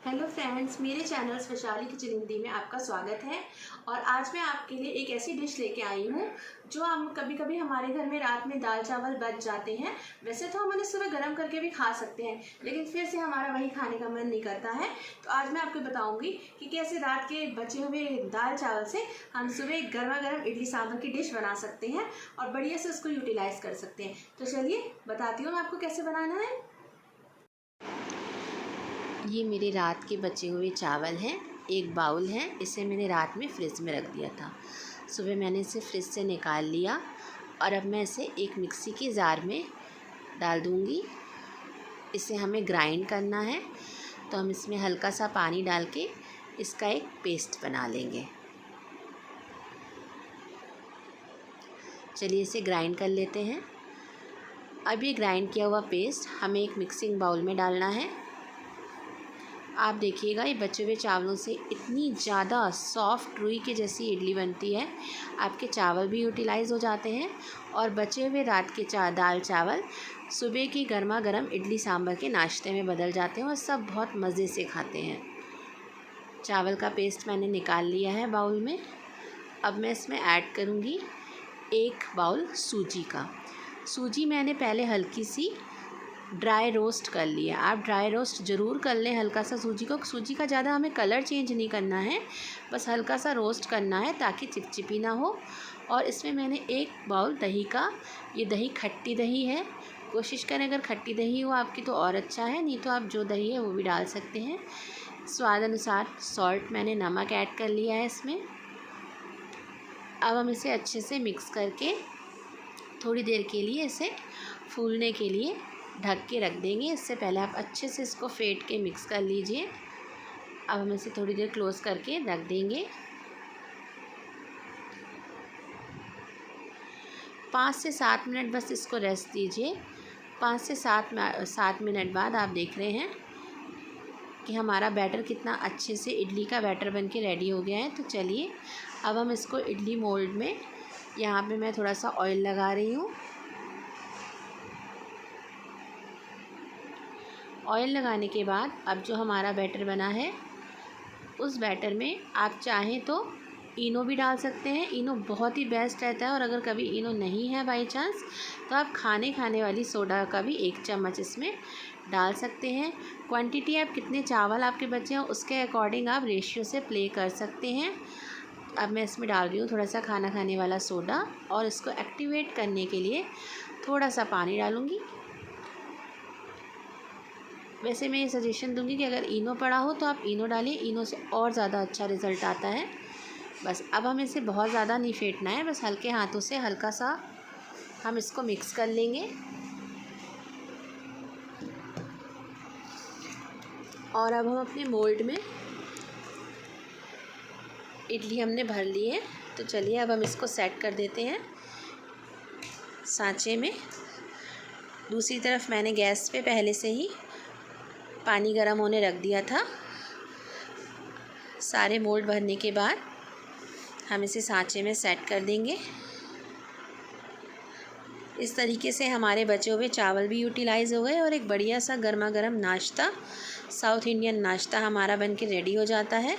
Hello friends, मेरे channel Vaishali kitchen Hindi में आपका स्वागत है। और आज मैं आपके लिए एक ऐसी डिश लेके आई हूँ जो हम कभी कभी हमारे घर में रात में दाल चावल बच जाते हैं। वैसे तो हम उन्हें सुबह गर्म करके भी खा सकते हैं, लेकिन फिर से हमारा वही खाने का मन नहीं करता है। तो आज मैं आपको बताऊँगी कि कैसे रात के बचे हुए दाल चावल से हम सुबह गर्मा गर्म इडली सांभर की डिश बना सकते हैं और बढ़िया से उसको यूटिलाइज कर सकते हैं। तो चलिए बताती हूँ मैं आपको कैसे बनाना है। ये मेरे रात के बचे हुए चावल हैं, एक बाउल है। इसे मैंने रात में फ्रिज में रख दिया था। सुबह मैंने इसे फ्रिज से निकाल लिया और अब मैं इसे एक मिक्सी के जार में डाल दूँगी। इसे हमें ग्राइंड करना है, तो हम इसमें हल्का सा पानी डाल के इसका एक पेस्ट बना लेंगे। चलिए इसे ग्राइंड कर लेते हैं। अब ये ग्राइंड किया हुआ पेस्ट हमें एक मिक्सिंग बाउल में डालना है। आप देखिएगा, ये बचे हुए चावलों से इतनी ज़्यादा सॉफ्ट रुई के जैसी इडली बनती है। आपके चावल भी यूटिलाइज़ हो जाते हैं और बचे हुए रात के दाल चावल सुबह की गर्मा गर्म इडली सांभर के नाश्ते में बदल जाते हैं और सब बहुत मज़े से खाते हैं। चावल का पेस्ट मैंने निकाल लिया है बाउल में। अब मैं इसमें ऐड करूँगी 1 बाउल सूजी का। सूजी मैंने पहले हल्की सी ड्राई रोस्ट कर लिया। आप ड्राई रोस्ट ज़रूर कर लें हल्का सा सूजी को। सूजी का ज़्यादा हमें कलर चेंज नहीं करना है, बस हल्का सा रोस्ट करना है ताकि चिपचिपी ना हो। और इसमें मैंने 1 बाउल दही का, ये दही खट्टी दही है। कोशिश करें अगर खट्टी दही हो आपकी तो और अच्छा है, नहीं तो आप जो दही है वो भी डाल सकते हैं। स्वाद अनुसार सॉल्ट, मैंने नमक ऐड कर लिया है इसमें। अब हम इसे अच्छे से मिक्स करके थोड़ी देर के लिए इसे फूलने के लिए ढक के रख देंगे। इससे पहले आप अच्छे से इसको फेंट के मिक्स कर लीजिए। अब हम इसे थोड़ी देर क्लोज़ करके रख देंगे। 5 से 7 मिनट बस इसको रेस्ट दीजिए। 5 से 7 मिनट बाद आप देख रहे हैं कि हमारा बैटर कितना अच्छे से इडली का बैटर बन के रेडी हो गया है। तो चलिए अब हम इसको इडली मोल्ड में, यहाँ पे मैं थोड़ा सा ऑयल लगा रही हूँ। ऑयल लगाने के बाद अब जो हमारा बैटर बना है उस बैटर में आप चाहें तो इनो भी डाल सकते हैं। इनो बहुत ही बेस्ट रहता है। और अगर कभी इनो नहीं है बाई चांस, तो आप खाने वाली सोडा का भी 1 चम्मच इसमें डाल सकते हैं। क्वांटिटी आप कितने चावल आपके बचे हैं उसके अकॉर्डिंग आप रेशियो से प्ले कर सकते हैं। अब मैं इसमें डाल रही हूँ थोड़ा सा खाने वाला सोडा और इसको एक्टिवेट करने के लिए थोड़ा सा पानी डालूँगी। वैसे मैं ये सजेशन दूंगी कि अगर इनो पड़ा हो तो आप इनो डालिए, इनो से और ज़्यादा अच्छा रिज़ल्ट आता है। बस अब हमें इसे बहुत ज़्यादा नहीं फेंटना है, बस हल्के हाथों से हल्का सा हम इसको मिक्स कर लेंगे। और अब हम अपने मोल्ड में इडली हमने भर ली है। तो चलिए अब हम इसको सेट कर देते हैं सांचे में। दूसरी तरफ मैंने गैस पे पहले से ही पानी गर्म होने रख दिया था। सारे मोल्ड भरने के बाद हम इसे सांचे में सेट कर देंगे। इस तरीके से हमारे बचे हुए चावल भी यूटिलाइज़ हो गए और एक बढ़िया सा गर्मा गर्म नाश्ता, साउथ इंडियन नाश्ता हमारा बन के रेडी हो जाता है।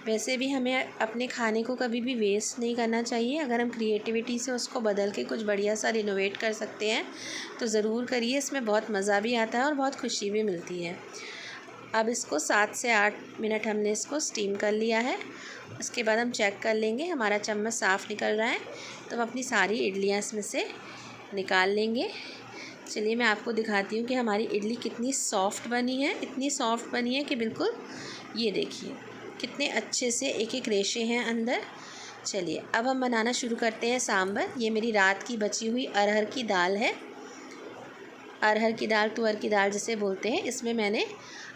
वैसे भी हमें अपने खाने को कभी भी वेस्ट नहीं करना चाहिए। अगर हम क्रिएटिविटी से उसको बदल के कुछ बढ़िया सा रिनोवेट कर सकते हैं तो ज़रूर करिए। इसमें बहुत मज़ा भी आता है और बहुत खुशी भी मिलती है। अब इसको 7 से 8 मिनट हमने इसको स्टीम कर लिया है। उसके बाद हम चेक कर लेंगे, हमारा चम्मच साफ़ निकल रहा है तो हम अपनी सारी इडलियाँ इसमें से निकाल लेंगे। चलिए मैं आपको दिखाती हूँ कि हमारी इडली कितनी सॉफ्ट बनी है। इतनी सॉफ्ट बनी है कि बिल्कुल, ये देखिए कितने अच्छे से एक एक रेशे हैं अंदर। चलिए अब हम बनाना शुरू करते हैं सांभर। ये मेरी रात की बची हुई अरहर की दाल है। अरहर की दाल, तुअर की दाल जिसे बोलते हैं। इसमें मैंने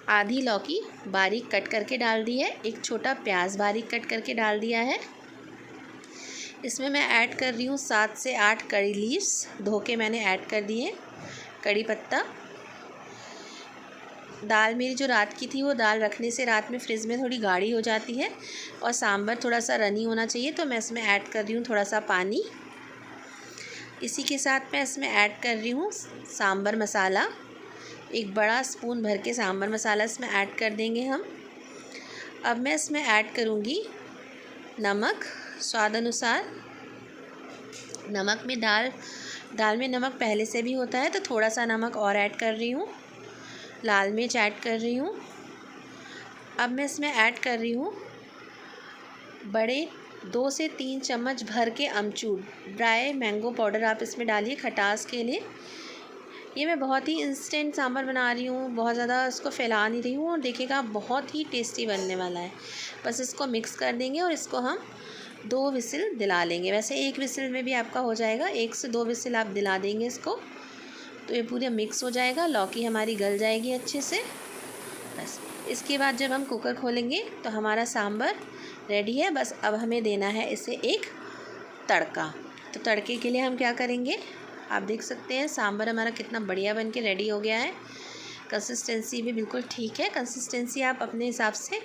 आधी लौकी बारीक कट करके डाल दी है, एक छोटा प्याज बारीक कट करके डाल दिया है। इसमें मैं ऐड कर रही हूँ 7 से 8 कड़ी लीव्स, धो के मैंने ऐड कर दिए। कड़ी पत्ता। दाल मेरी जो रात की थी वो दाल रखने से रात में फ्रिज में थोड़ी गाढ़ी हो जाती है और सांभर थोड़ा सा रनी होना चाहिए, तो मैं इसमें ऐड कर रही हूँ थोड़ा सा पानी। इसी के साथ मैं इसमें ऐड कर रही हूँ सांभर मसाला। 1 बड़ा स्पून भर के सांभर मसाला इसमें ऐड कर देंगे हम। अब मैं इसमें ऐड करूँगी नमक स्वाद अनुसार। नमक में दाल में नमक पहले से भी होता है तो थोड़ा सा नमक और ऐड कर रही हूँ। लाल मिर्च ऐड कर रही हूँ। अब मैं इसमें ऐड कर रही हूँ बड़े 2 से 3 चम्मच भर के अमचूर ड्राई मैंगो पाउडर आप इसमें डालिए खटास के लिए। ये मैं बहुत ही इंस्टेंट सांभर बना रही हूँ, बहुत ज़्यादा इसको फैला नहीं रही हूँ और देखिएगा बहुत ही टेस्टी बनने वाला है। बस इसको मिक्स कर देंगे और इसको हम 2 विसिल दिला लेंगे। वैसे 1 विसिल में भी आपका हो जाएगा, 1 से 2 विसिल आप दिला देंगे इसको तो ये पूरा मिक्स हो जाएगा, लौकी हमारी गल जाएगी अच्छे से। बस इसके बाद जब हम कुकर खोलेंगे तो हमारा सांभर रेडी है। बस अब हमें देना है इसे एक तड़का। तो तड़के के लिए हम क्या करेंगे, आप देख सकते हैं सांभर हमारा कितना बढ़िया बन के रेडी हो गया है। कंसिस्टेंसी भी बिल्कुल ठीक है। कंसिस्टेंसी आप अपने हिसाब से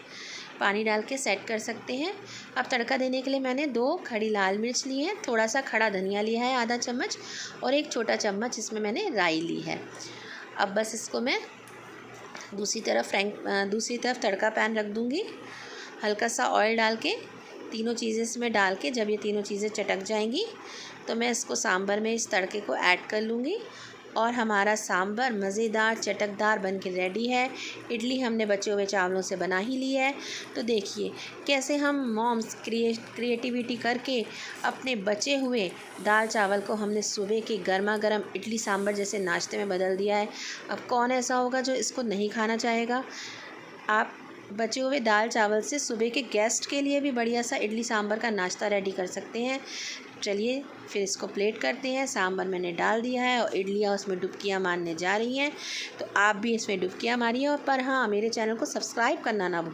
पानी डाल के सेट कर सकते हैं। अब तड़का देने के लिए मैंने 2 खड़ी लाल मिर्च ली है, थोड़ा सा खड़ा धनिया लिया है आधा चम्मच और 1 छोटा चम्मच इसमें मैंने राई ली है। अब बस इसको मैं दूसरी तरफ तड़का पैन रख दूँगी। हल्का सा ऑयल डाल के तीनों चीज़ें इसमें डाल के जब ये तीनों चीज़ें चटक जाएंगी तो मैं इसको सांभर में इस तड़के को ऐड कर लूँगी और हमारा सांभर मज़ेदार चटकदार बन के रेडी है। इडली हमने बचे हुए चावलों से बना ही ली है। तो देखिए कैसे हम मॉम्स क्रिएटिविटी करके अपने बचे हुए दाल चावल को हमने सुबह के गर्मा गर्म इडली सांभर जैसे नाश्ते में बदल दिया है। अब कौन ऐसा होगा जो इसको नहीं खाना चाहेगा। आप बचे हुए दाल चावल से सुबह के गेस्ट के लिए भी बढ़िया सा इडली सांभर का नाश्ता रेडी कर सकते हैं। चलिए फिर इसको प्लेट करते हैं। सांभर मैंने डाल दिया है और इडलियाँ उसमें डुबकियाँ मारने जा रही हैं। तो आप भी इसमें डुबकियाँ मारिए और पर हाँ, मेरे चैनल को सब्सक्राइब करना ना भूलिए।